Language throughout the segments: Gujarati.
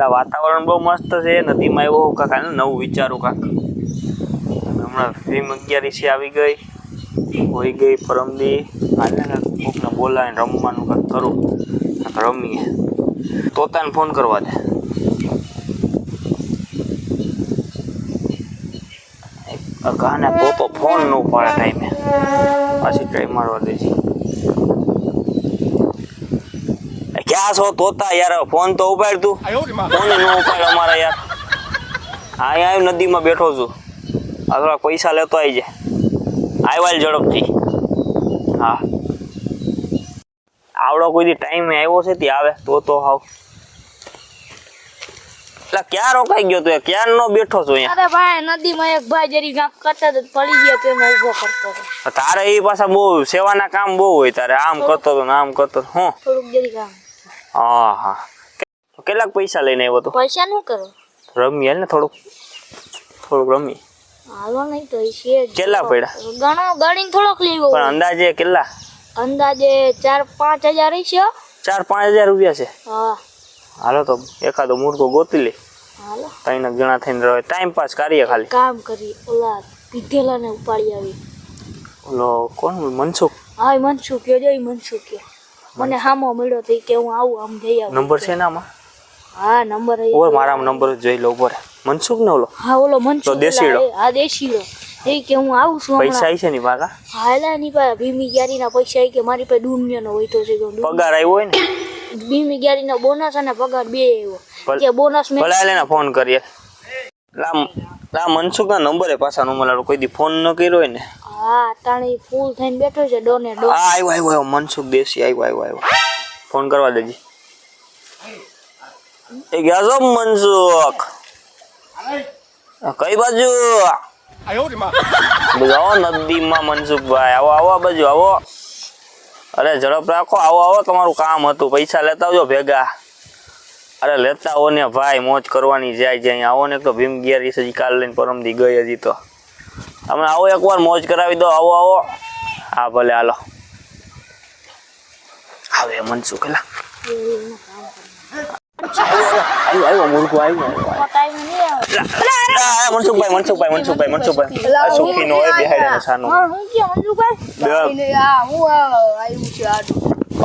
વાતાવરણ બહુ મસ્ત છે, નદીમાં આવ્યો કાકા નવું વિચારું કાકા. હમણાં ભીમ 11 આવી ગઈ, હોઈ ગઈ પરમદી. હાલે કોકને બોલાવીને રમવાનું કાંક કરું, રમીએ. તોતાને ફોન કરવા દે. ગાને તો ફોન ન ઉપાડે ટાઈમે, પાછી ટ્રાય મારવા દેજે. ક્યાં છો તોતા યાર? ફોન તો ઉપાડ તું. ફોન ન ઉપાડ અમારા યાર. અહીંયા નદીમાં બેઠો છું. આ થોડા પૈસા લેતો આવી જાય. આવ્યા ઝડપથી. હા આવડો કોઈ ટાઈમે આવ્યો છે તે આવે તો હાવ. એટલે ક્યાં રોકાઈ ગયો તું? ક્યાં નો બેઠો છો અહીંયા? અરે ભાઈ નદીમાં એક ભાઈ જરી ગામ કરતા તો પડી ગયો તો એમાં ઊભો કરતો હતો. તારે એ પાછા બહુ સેવાના કામ બહુ હોય તારે. આમ કરતો તો ને આમ કરતો હું થોડુંક જરી કામ. હા કેટલાક પૈસા લઈને આવ્યો તો? પૈસા શું કરો? રમી ને થોડુંક રમી. હાલો નહીં તો છે. કેટલા પડ્યા? ઘણો ગણીને થોડોક લેવો. પણ અંદાજે કેટલા? અંદાજે 4-5 હજાર છે. 4-5 હજાર રૂપિયા છે. હા હાલો તો એકાદો મુર્ગો ગોતી લે. હાલો 3 જણા થઈને રહે, ટાઈમ પાસ કરીએ ખાલી. કામ કરી ઓલા પીધેલા ને ઉપાડી આવી. ઓલો કોણ મનસુખ? હા મનસુખ કે જઈ મનસુખ કે મને હામો મળ્યો તો કે હું આવું આમ જઈ આવું. નંબર છે ને આમાં? હા નંબર ઓર મારા નંબર જોઈ લો ઉપર. મનસુખ ને ઓલો? હા ઓલો મનસુખ દેશીડો. હા દેશીડો. એ કે હું આવું છું. પૈસા આવી છે ની પાકા? હાલા ની પા ભીમી ગ્યારી ના પૈસા આવી કે મારી પાસે દુનિયાનો હોય તો છે. પગાર આવ્યો હોય ને? ભીમી ગ્યારી નો બોનસ અને પગાર બે આવ્યો. કે બોનસ મે ભલા લેને ફોન કરીએ. લા મનસુખ ના નંબર પાછા નો મળ્યો. કોઈ દી ફોન ન કર્યો હોય ને? હા તાણી ફૂલ થઈને બેઠો છે ડોને ડો. હા આવ્યો મનસુખ દેશી આવ્યો. ફોન કરવા દેજી. એ ગયા છો મનસુખ? કઈ બાજુ? આવો નદીમાં મનસુખભાઈ. આવો આ બાજુ આવો. અરે ઝડપ રાખો. આવો તમારું કામ હતું. પૈસા લેતા આવજો ભેગા. અરે લેતા આવો ને ભાઈ, મોજ કરવાની જાય. આવો ને. એક તો ભીમ 11 હજી કાલ લઈને પરમદી ગઈ હજી તો. તમે આવો એકવાર મોજ કરાવી દો. આવો. હા ભલે હાલો. આવે મનસુખ એલા. આવ્યો મુર્ગો આવ્યો. મનસુખભાઈ સુખી નો હોય બેહાડે સાનો.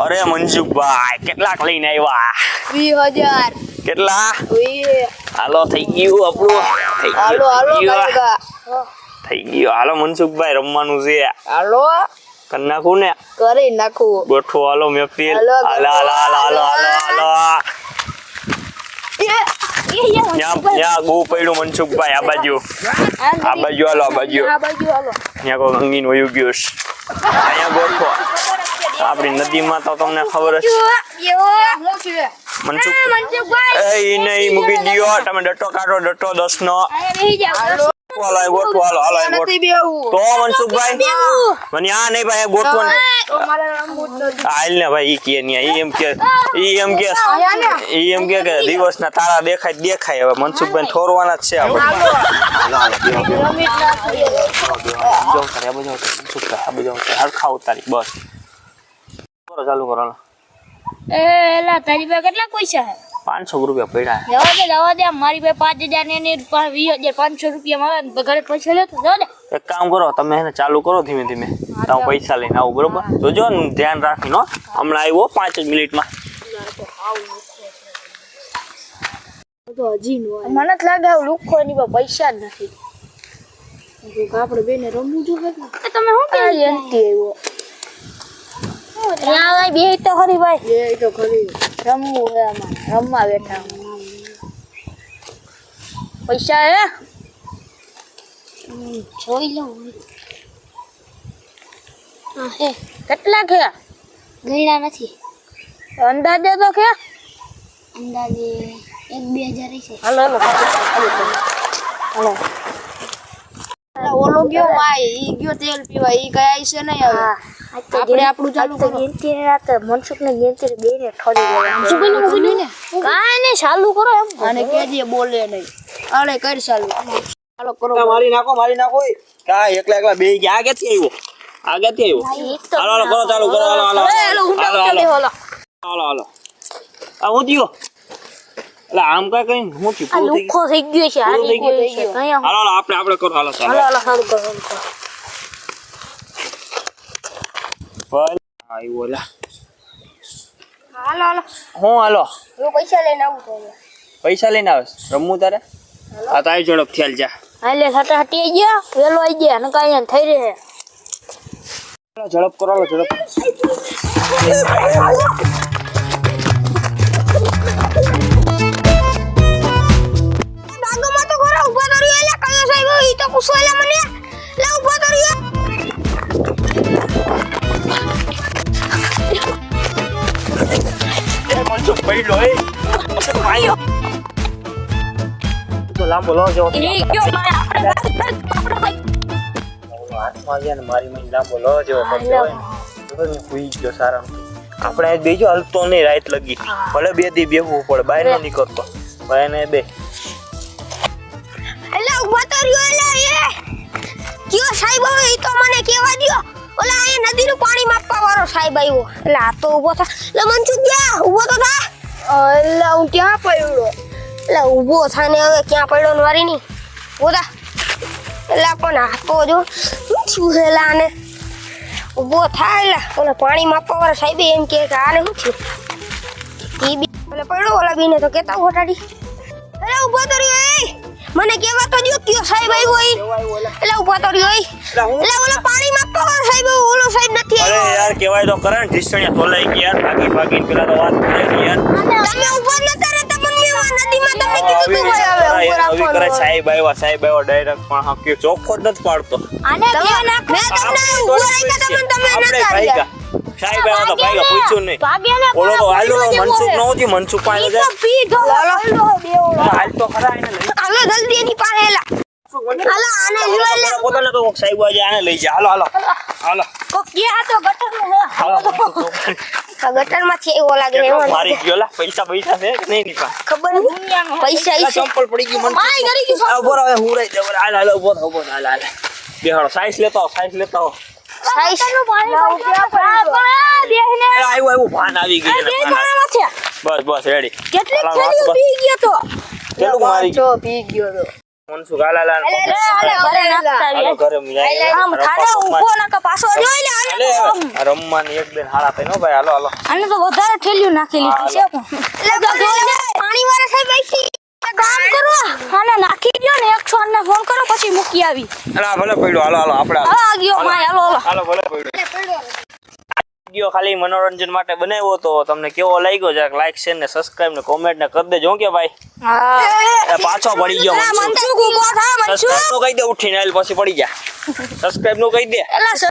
અરે મનસુખભાઈ કેટલાક લઈને આવ્યા? 20,000. કેટલા? હાલો થઈ ગયું આપણું. થઈ ગયું. હાલો મનસુખભાઈ રમવાનું છે. હાલો કરી નાખું ને? કરી નાખું. ગોઠવો હાલો મહેફિલ. હાલો. ન્યા ગો પડ્યું મનસુખભાઈ. આ બાજુ હાલો. આ બાજુ ન્યા કોઈ અંગીન વયું ગયું. અહીંયા ગોઠવો. આપણી નદીમાં તો તમને ખબર જ. મનસુખભાઈ એ નહીં મૂકી દો. તમે ડટો કાઢો. ડટો 10 નો. ગોઠવો હાલો. તો મનસુખભાઈ મને આ નહીં ભાઈ ગોઠવો ને. હાલ ને ભાઈ ઈ કે ઈ એમ કે દિવસ ના તારા દેખાય. હવે મનસુખભાઈ થોરવાના જ છે આપણે. હરખા ઉતારી બસ. ચાલુ કરો. એલા તારી પાસે કેટલા પૈસા હે? 500 રૂપિયા પડ્યા. જવા દે મારી પાસે 5,000 ને 20,500 રૂપિયા મારા ઘરે પૈસા લેતો. જવા દે. એક કામ કરો તમે એને ચાલુ કરો ધીમે ધીમે. તમે પૈસા લઈને આવો બરોબર. જોજો ને ધ્યાન રાખીને. હમણાં આવ્યો 5 જ મિનિટમાં. મને જ લાગે લુખો ની પૈસા જ નથી. આપણે બેને રમવું જોઈએ. તમે શું કે આવ્યો? બે તો ખરી ભાઈ. બે તો ખરી. રમવું હે અમારે. રમવા બેઠા. પૈસા હે? જોઈ લઉં. હા હે. કેટલા છે? ગણ્યા નથી. અંદાજે તો કે? અંદાજે 1-2 હજાર છે. હાલો. ઓલો ગયો ભાઈ. ઈ ગયો તેલ પીવા. ઈ કઈ છે નહીં હવે. આપણે આપણું ચાલુ કરો. ગેંતી રાત મનસુખ ને ગેંતી બેને ઠોડી દેવા. સુબેને મૂકી ને. કાઈ ને ચાલુ કરો એમ. અને કેજે બોલે નહીં. આલે કર ચાલુ. ચાલો કરો. મારી નાખો. કા એકલા બે ગયા? આગેથી આવ્યો. હાલો કરો ચાલુ કરો. હાલો. આ હું થયો. એટલે આમ કા કઈ હું થી આ લુખો થઈ ગયો છે હારી ગયો છે કયા હાલો હાલો, આપણે કરો હાલો ચાલો હાલો સારું કરો ભાઈ આયો ઓલા હાલો હું હાલો હું પૈસા લઈને આવું તો પૈસા લઈને આવેસ રમવું તારે આ તારી ઝડપ થેલ જા હાલે સટા હટી ગયા વેલો આવી ગયા ને કાઈ થઈ રહે ઝડપ કરો હાલો ઝડપ બાગમાં તો ઘરે ઉભા તો રહ્યો એટલે કયો સાહેબ ઈ તો પૂછો એટલે મને લે ઉભા તો રહ્યો મનસુખ પડ્યો એ આયો તો લાંબો લો જો એ ગયો મારે આપણે હાથમાં ગયા ને મારી મન લાંબો લો જેવો પડ્યો હોય ને તો મેં હુઈ ગયો સારા આપણે આજ બેજો હલતો નહીં રાત લગી ભલે બે દી બેહવું પડે બહાર ન નીકળતો ભાઈ ને બે એટલે ઉભા તો રહ્યો એટલે એ કયો સાહેબ હવે ઈ તો મને કહેવા દ્યો ઓલા અહીંયા નદીનું પાણી માપવા વાળો સાહેબ આવ્યો એટલે આ તો ઊભો થા એટલે મનસુખ ગયા ઊભો તો થા એટલે હું ક્યાં પડ્યો એટલે ઊભો થાને હવે ક્યાં પડ્યો ને વારી ની ઊભો થા એટલે પણ આ તો જો શું થયું છે એટલે આને ઊભો થાય એટલે ઓલા પાણી માપવા વાળા સાહેબ એમ કહે કે આને શું થયું ઈ બી એટલે પડ્યો ઓલા બીને તો કેતા ઘોટાડી એટલે ઊભો તો રહ્યો એ મને કેવા તો દ્યો કયો સાહેબ આવ્યો ઈ એટલે ઊભો તો રહ્યો ઈ એટલે ઓલો પાણી માપવા વાળો સાહેબ ઓલો સાહેબ નથી અરે આવ્યો યાર કેવાય તો કરે ને ઢીસણિયા તોલાઈ ગયા યાર ભાગી પેલા તો વાત કરે ને યાર તમે ઊભો નતા રહેતા મને નદીમાં તમે કીધું તું ભાઈ હવે ઊભો આવી કરે રાખવાનું સાહેબ આવ્યો ડાયરેક્ટ પણ હા કે ચોખ્ખો જ નથી પાડતો આને બે નાખ મેં તમને ઊભો રાખ્યા તમે નતા રહ્યા સાહેબ આવ્યો તો ભાઈ પૂછ્યું નહીં ભાગ્યા ને ઓલો તો હાલો મનસુખ ન હોતી મનસુખ પાસે જાય પી ધો હાલો હાલ તો ખરા એને લઈ જલ્દી એની પાસે હેલા હાલો આને લ્યો લે પોતાને તો સાહેબ આજે આને લઈ જા હાલો હાલો કો ક્યાં તો ગટર આ ગટરમાં છે એવો લાગે એમાં મારી ગયો લા પૈસા છે કે નહીં ની પાસે ખબર નહીં પૈસા આ ચંપલ પડી ગઈ મનસુખ આય કરી ગયું આ બોરા હું રહી દે હાલ ઉભો હાલ બેહાડો સાઈઝ લેતા હો સાઈસ નું પાણી દેહને આવ્યું ભાન આવી ગયું બે જણા છે બસ રેડી કેટલી થેલીઓ પી ગયો તો કેટલું મારી ગયો પી ગયો તો મનસુખ હાલ ઘરે નાખતા હાલો ઘરે મિલાઈ આમ ખાડા ઊભો નકા પાછો જોઈ લે આ રમવાની એક બેન હાડા થઈ નો ભાઈ હાલો આને તો વધારે થેલીઓ નાખી લીધી છે પાણી વાળા સાહેબ આઈ કામ કરો આને નાખી દયો ને 108 ને ફોન કરો પછી મૂકી આવી અલા ભલે પડ્યો હાલો આપણે હા ગયો માય હાલો ભલે પડ્યો વિડિયો ખાલી મનોરંજન માટે બનાવ્યો તો તમને કેવો લાગ્યો જરાક લાઈક શેર ને સબસ્ક્રાઇબ ને કોમેન્ટ ને કરી દેજો કે ભાઈ હા પાછો પડી ગયો મનસુખ ઉભો થા મનસુખ સબસ્ક્રાઇબ નું કહી દે ઉઠીને પછી પડી જા સબસ્ક્રાઇબ નું કહી દે એલા